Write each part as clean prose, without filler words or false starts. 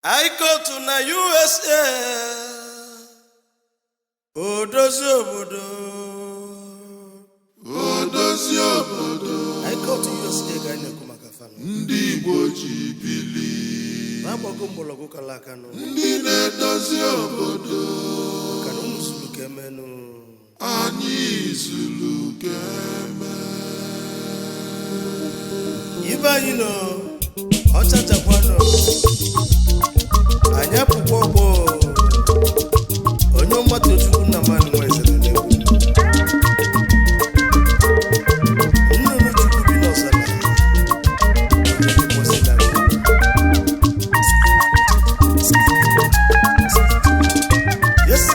Icott na USA odozi obodo Icott USA ga-enekwu maka fano ndị Igbo ji bili na-agbago mgbọrọgwụ kala aka nụ ndị na-edozi obodo ka na ụmụ zuru kemenụ anyị zuru keme ibe anyị nọ ọchachakwanụ anyị apụkwa ọgbọ Onyeoma Tochukwu Nnamani Nwaeze n'egwu nnụnụ Chukwu bi n'ọzara yes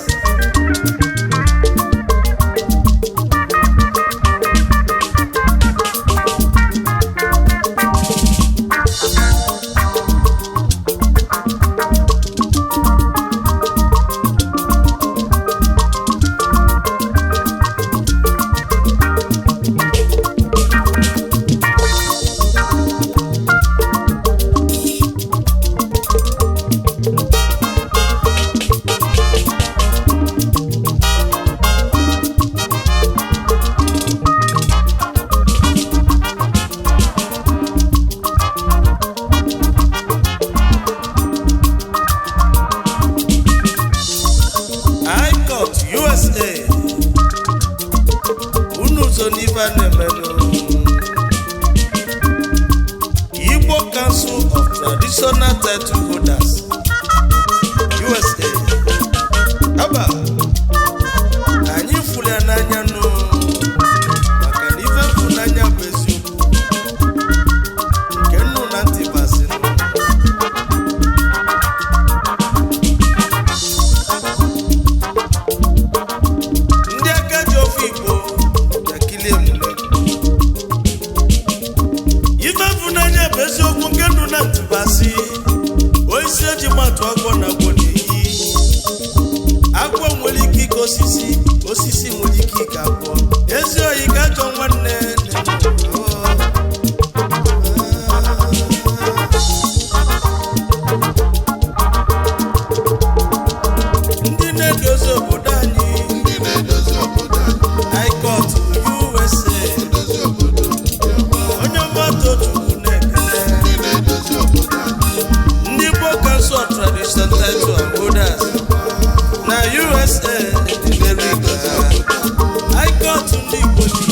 Icott USA unu so n'ife a na-emenụ Igbo Council of Traditional Title Holders USA aba anyị fụrụ ya n'anya nụ maka na ife fụnanya bụ eziokwu nke nnụ na ntị basịnụ ndị aka ji ofe Igbo ga-akili emume ife fụnanya bụ eziokwu nke nnụ na ntị basị oisi eji matụ agwọ na agwọ na-eyi agwọ nwere ike ike osisi nwere ike ike agwọ ezi oyi ka ajọ nwanne ndị na-edozi obodo anyị ndị na-edozi obodo Icott USA edozi obodo Onyeoma Tochukwu na-ekele ndị na-edozi obodo ndị Igbo Council of Traditional Title Holders na USA America Icott ndị Igbo ji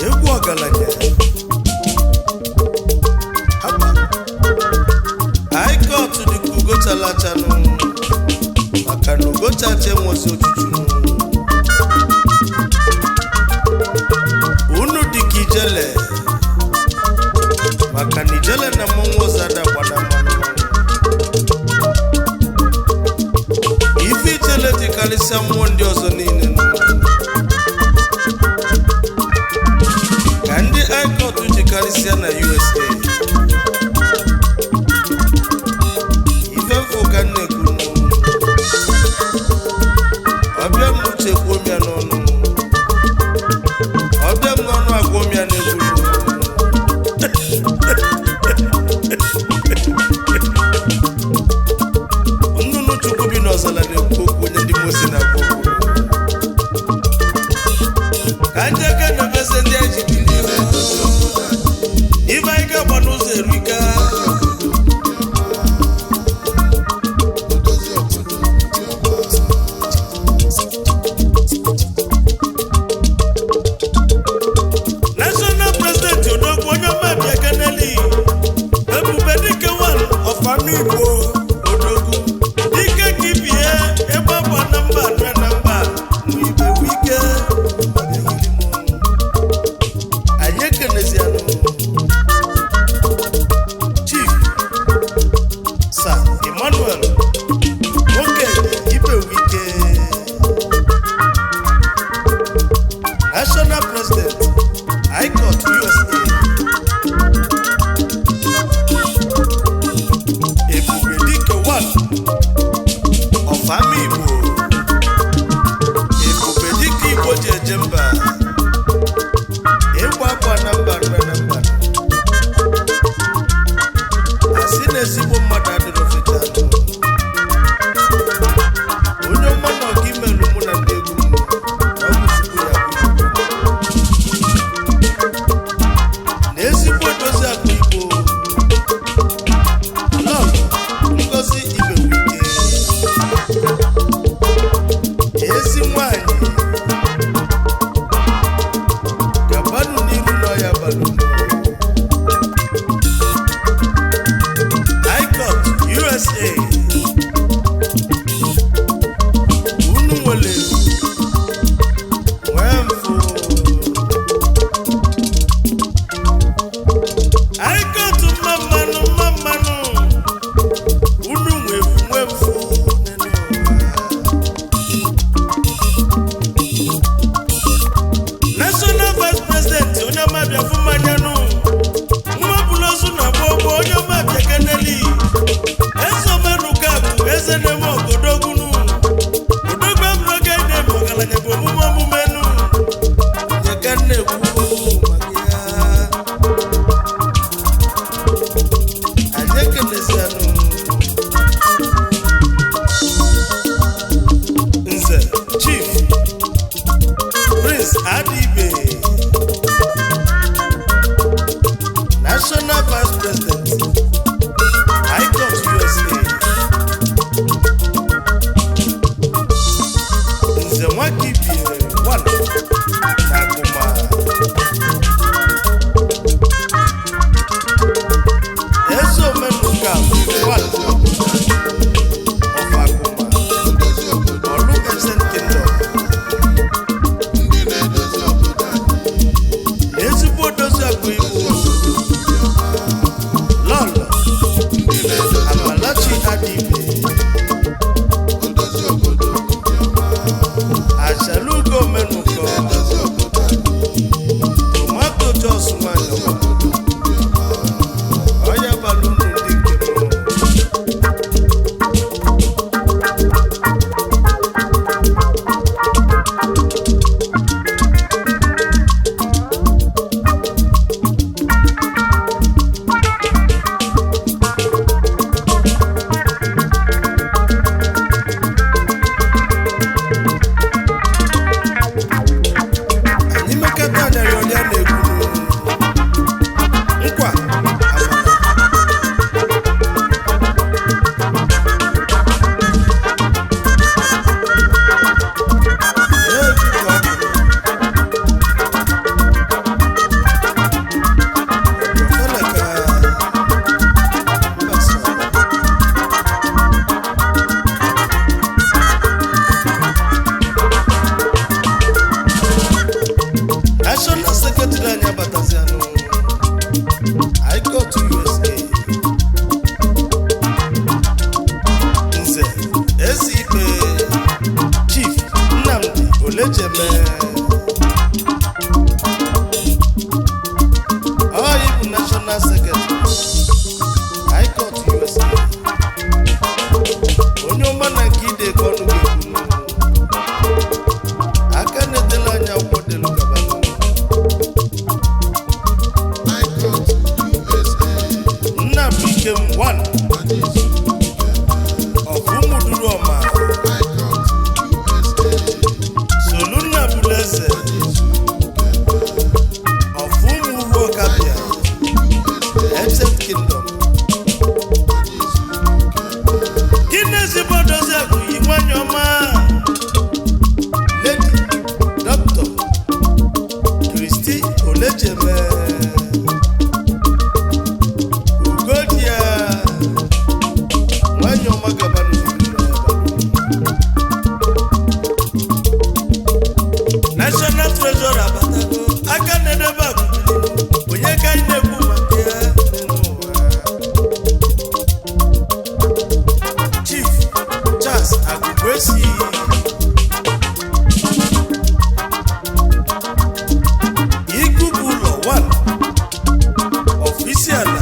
egwu ọgaranya Icott dịka ugo chalachanụ maka na ugo chacha enwezi ojuju unu dịka ijele maka na ijele na mmọnwụ ụzada gbada mmanụ ife ijele dịkarịsịa mmụọ ndị ọzọ niile nụ ka ndị Icott jikarịsịa na USA ife mfụ ka m na-ekwu ọbịa m n'uche kwuo m ya n'ọnụ ọbịa m n'ọnụ agwọ m ya n'egwu nnụnụ Chukwu bi n'ọzara na-ekwu okwu onye ndị mosi na-agwa okwu ka ndị aka na-emezi ndị eji bilie ife ọfama Igbo ebube dịka Igbo ji eje mba ịgba akwa na mba na mba asị na ezigbo mmadụ adịrọ feta onye ọma na ọga imelụ mụ na ndị egwu m na ọgwụchukwu ya na ezigbo dozi akụ Igbo lọl Ngozi Ibewike ezi nwanyị gabanụ n'iru n'ọya balụ Icott USA unu nwere nwee mfụ Icott mma mmanụ unu nwee mfụ National Vice President Onyeoma Biafụ Mmanyanụ nwabụla ozu na gbogbo Onyeoma Bịakeneli ezomenuka bụ eze na-eme ogodogunu odogwu abụrụga ide ma ọgaranya bụ omume nu nyeka na-ekwu maka ya anyị ekenezianụ Nze Chief Prince Adibe National Vice President Icott USA Nze Nwakibie 1 na Agụma Eze Omenuka 1 of Agụma Olu Ancient Kingdom ezigbo dozi akụ Igbo lọlọ Amalachi Adibe Ajalugo Omenuka Tomato Jos nwanyị ọya balụ ndụ ndị nke anyị mekata anyarị ọnya na-egwu nkwa National Secretary anyị abatazianụ Icott USA Nze ezi ikpe Chief Nnamani Olejeme ọyị bụ National Secretary Icott USA onye ọma na nke ide ka ọnụ ga-ekwu aka na-edela anya akwụkwọ delu gabanụ Nnabuikem 1 of Umuduruoma Solu Nnabuleze of Umuruokabia Ancient Kingdom Kinezigbo dozi akụ yi nwanyị ọma Lady Dr. Christy Olejeme Ugodia nwanyị ọma gabanụ National Treasurer abatago aka na-edebe akụ onye ka anyị na-ekwu maka ya Chief Charles Agụkwesi Ikuku ụlọ 1 of Isiala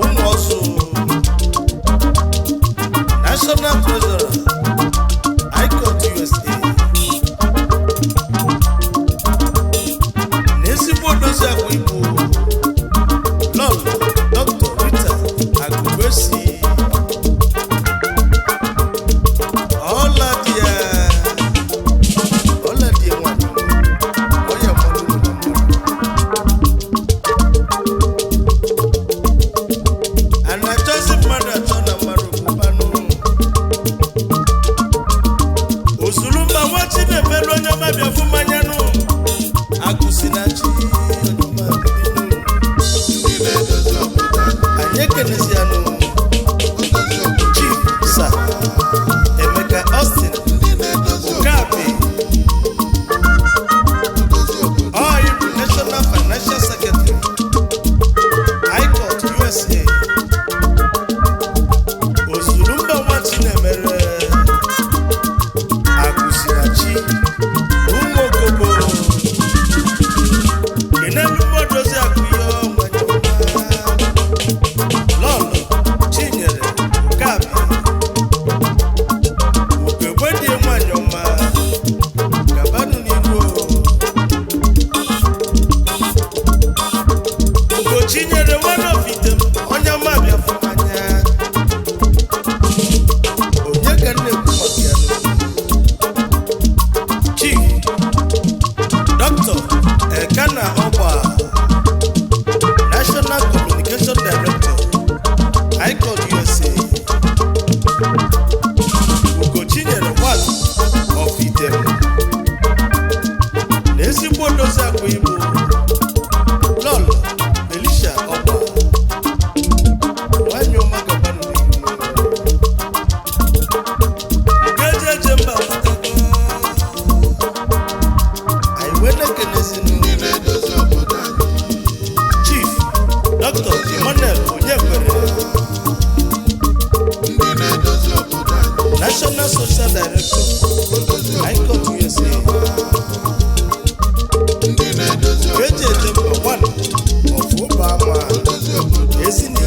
Ụmụọsụ National Treasurer National Social Director Icott USA KJJ Number 1 of Obama Ezinite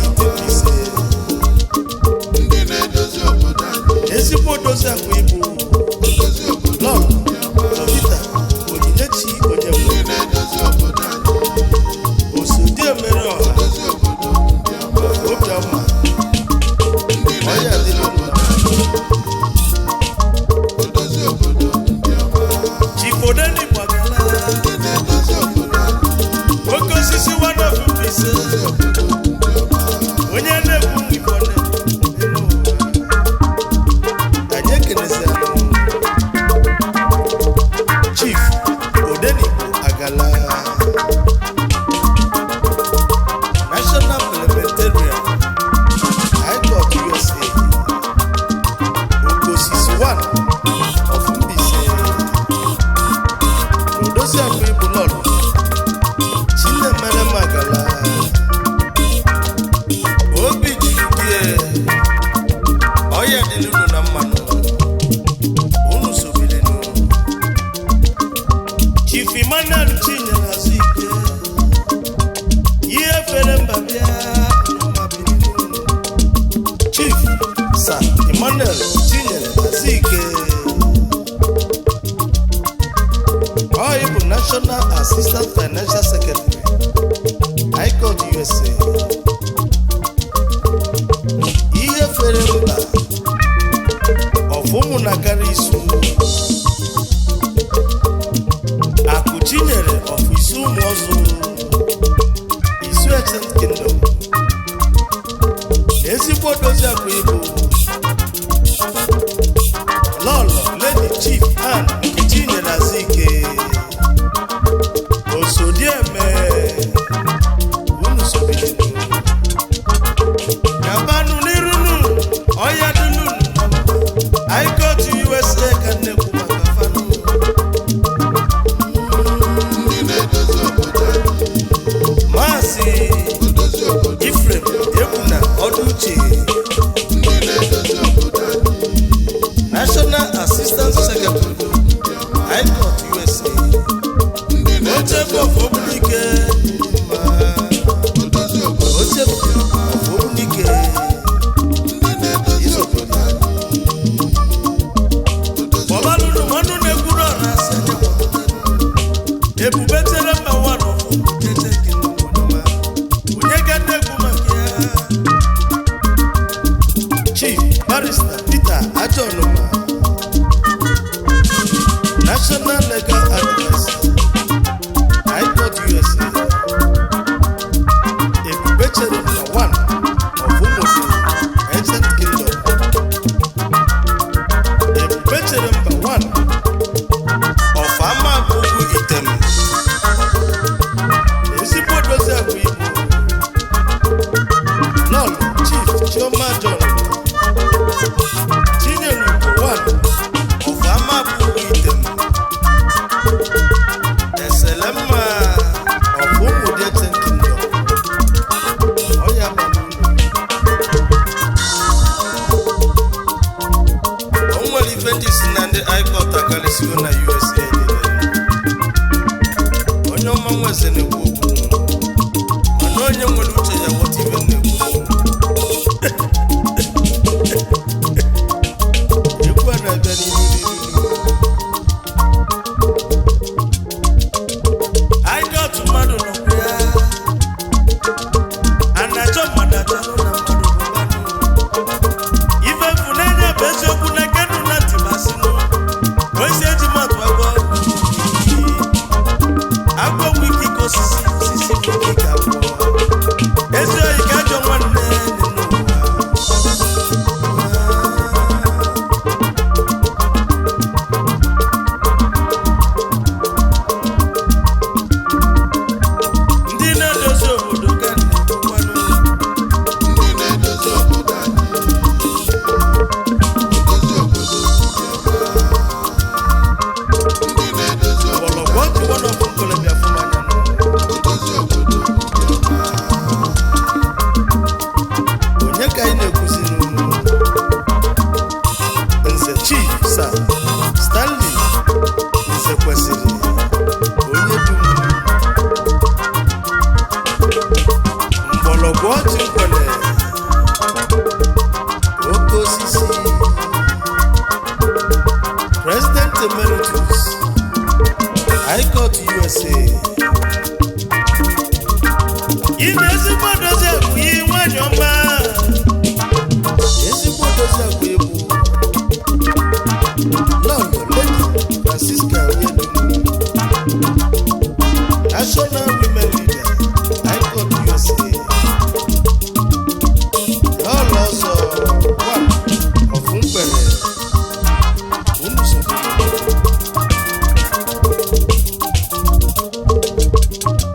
ezigbo dozi akwa ibu lọl Lolita Onyinyechi Onyema osodi emere ọha obiọma ọya dịrị Chifodeni gbagala oke osisi wanofu mbise onye na-ekwu ibone anyị ekenezi Chief Odeni Agala National Parliamentarian Icott USA Okosisi 1 of Mbise Odozi akwa ibu lọrụ Chinemere Magala obi jidie ọya dịlụnụ na mmanụ unu sobilenu Chief Emmanuel Chinyere Azike ihe fere mba bịa Chief Sir Emmanuel Chinyere Azike ọ bụ National Assistant Financial Secretary Icott USA ihe fere mba ọfụmụ na karị isu akụ Chinyere ọfụ isu ụmụ ọzọ isu Exent Kingdom ezigbo dozi akụ ibu lọlọ Lady Chief Ann Chinyere Azike osodieme unu sobilenu Gabanu nirunu ọya dunu Icott USA ka nnekwu maka fanu Maazị Ifrem Ekwuna Ọdụuche National Assistant Secretary Icott USA Ochefu of Obunike Ochefu of Obunike Bọbalụnụ mmanụ na-ekwuru ọra asa ebubetere mba nwanụ onye ga nnekwu maka ya Chief Barrister Peter Ajonuma National Legal Adviser Icott USA ebubechere mba 1 of Umuofi Exent Kingdom ebubechere mba 1 of Amagugu Item ezigbo dozi akwa ibu lọl Chief Chioma John Chinyere 1 of Amagugu Item Eselema of Umuofi Exent Kingdom ọya o nwere ife ndị si na ndị Icott akarịsịgo na USA onye ọma Nwaeze na-ekwu okwu mana onye nwere uche ya ghọta ife na-ekwu ekwu a na-abịa n'ihu Icott mmadụ nọkwa ya a na-achọ mmadụ achọrọ na mmadụ bụ mmadụ ife mfunanya bụ eziokwu na nke nụ na ntị masịnụ oisi eji matụ agwọ nwe ike ike osisi Chief Sir Stanley Nzekwesili onye dum mgbọrọgwụ ọjị nkwele oke osisi President Emeritus Icott USA ime ezigbo dozie akụ ihe nwanyị ọma ezigbo dozie akụ egwu Lọlọ Lady Francisca Onyedum National Women Leader Icott USA Lọlọ ọzọ one of Mkpere Unusobi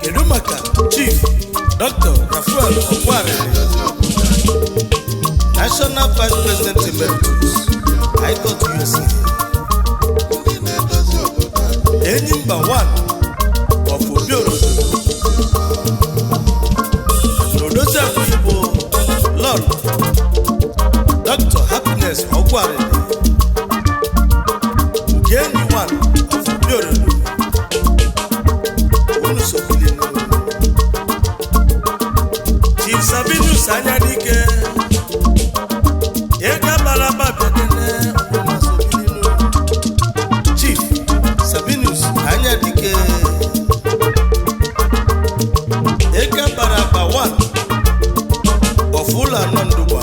kedu maka Chief Dr. Raphael Okware National Vice President Emeritus Icott USA Enyimba one of Obioro N'odozi Akụyibo Lord Dr. Happiness Okware Ugenyi one of Obioro Unusobilinu Chief Sabinus Anyadike Ega Balaba Bedene Unusobilinu Chief Sabinus Anyadike Ega Baraba one of Ula Nondugwa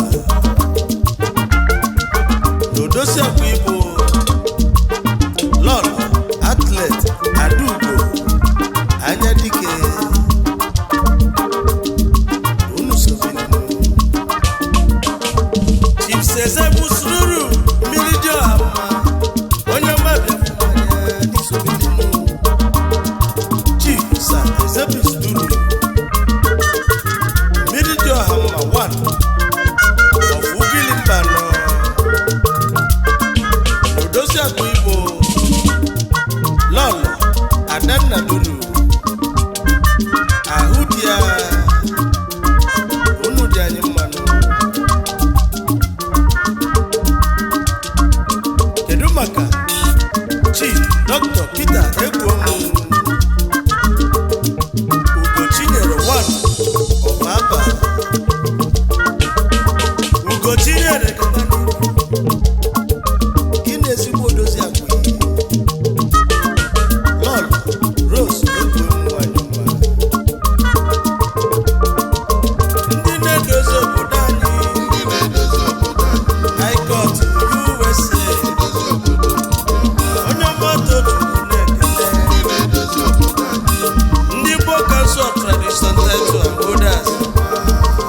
N'odozi Akụyibo Lord Athlete Adugo Anyadike Unusobilinu Chief Sezebu Sururu Milidio Hama Onyeoma Tochukwu Chief Sir Ezebu Sururu Milidio Hama one of Ugilimbano N'odozi Akụyibo Lọlọ Adanna Duru Ahụdia unu dị anyị mmanụ kedu maka Chief Dr. Peter Egwomu Ugochinyere one of Aba Ugochinyere gị na-ezigbo odozi akụyi Lọlọ Rose Egwomu nwanyị mma ndị na-edozi obodo anyị Icott USA Onyeoma Tochukwu na-ekele ndị Igbo Council of Tradition Title and Holders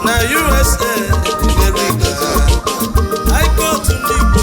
na USA America Icott ndị Igbo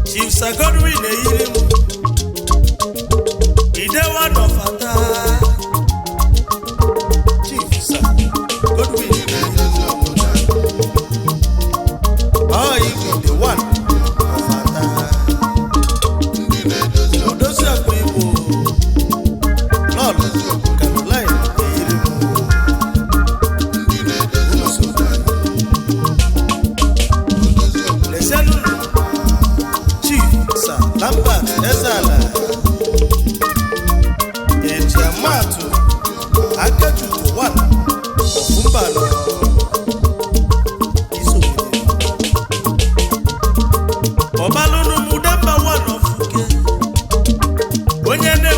Chief Sagodwin Eyirim Ide one of Ata Chief Sagodwin Oh, he the one of Ata Odozi Akụyibo Lord Caroline Eyirim Chief Sir Lambert Ezala onye